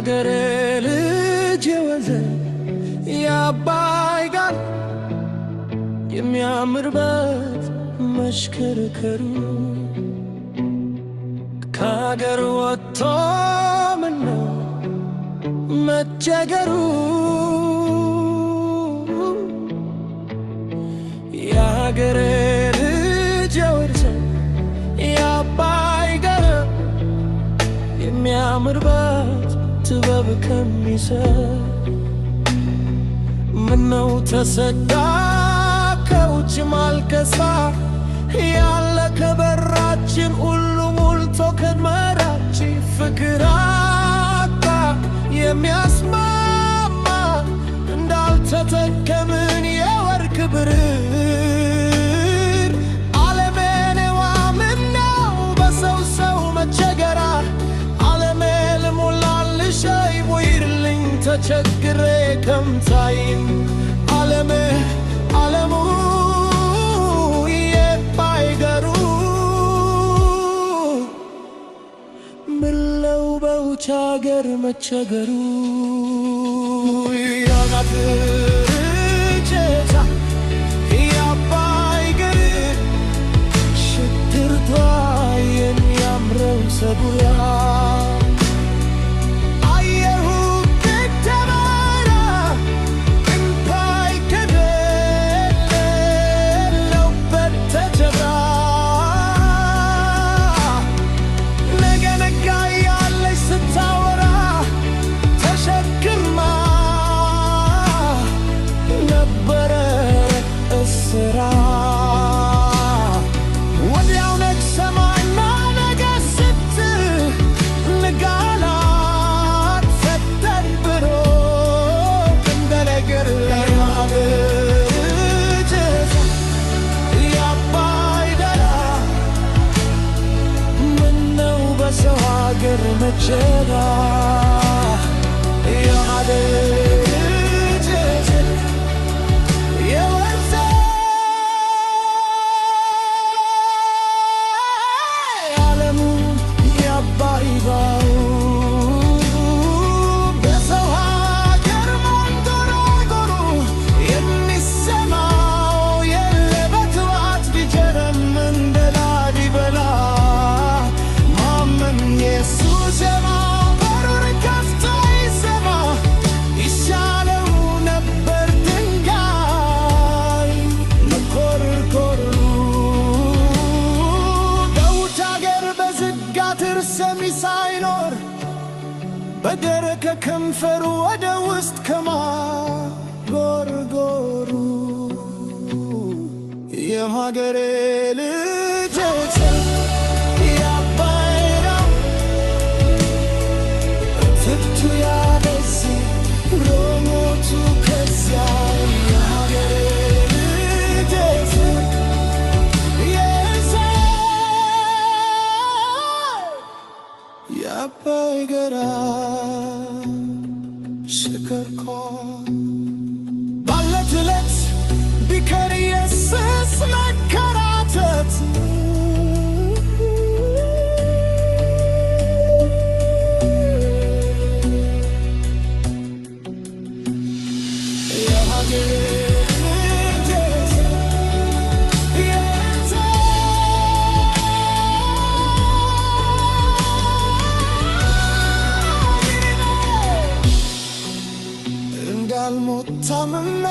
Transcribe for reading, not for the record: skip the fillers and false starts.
የሀገሬ ልጅ የወንዝ የአባይ ጋር የሚያምርበት መሽከርከሩ ከሀገር ወጥቶ ምነው መቸገሩ የሀገሬ ልጅ የወንዝ የአባይ ጋር የሚያምርበት ጥበብ ከሚሰጥ ምነው ተሰዳ ከውጭ ማልቀሳ ያለ ከበራችን ሁሉ ሞልቶ ከመራችን ፍቅር አጣ የሚያስማማ እንዳልተጠቀምን የወርቅ ብር ዓለሜኔዋ ምነው በሰው ሰው መቸገራ ዓለሜ ልሞላልሽ አይቦይርልኝ ተቸግሬ ከምታይም ዓለሜ ዓለሙ የባይገሩ ምለው በውጭ አገር መቸገሩ ያጋትርቼታ የአባይገር ሽትርቷ የሚያምረው ሰቡያ ወዲያው ነች ሰማይና ነገ ስትንጋላት ፈተን ብሎ እንደ ነገር ለማግኘት የአባይ ዳር ምነው በሰው ሀገር መቸገር በሰው ሀገር መንጎራጎሩ የሚሰማው የለ በትዋት ቢጀረም እንደ ላሊበላ ማመን ኢየሱስ በሩን ከፍቶ ይሰማ ይሻለው ነበር ድንጋይ መኮርኮሩ በውጭ አገር በዝጋትር ሰሚ ሳይኖር በደረቀ ከንፈሩ ወደ ውስጥ ከማጎርጎሩ የሀገሬ ልጆች የአባይራው ፍቱ ያበስ ሮሞቱ ከዚያ የሀገሬ ልጆች የአባይ ገራ ሽከርኳ ባለት ዕለት ቢከር ኢየሱስ መከራተት የሀገሬ እንዳልሞት ታምሜ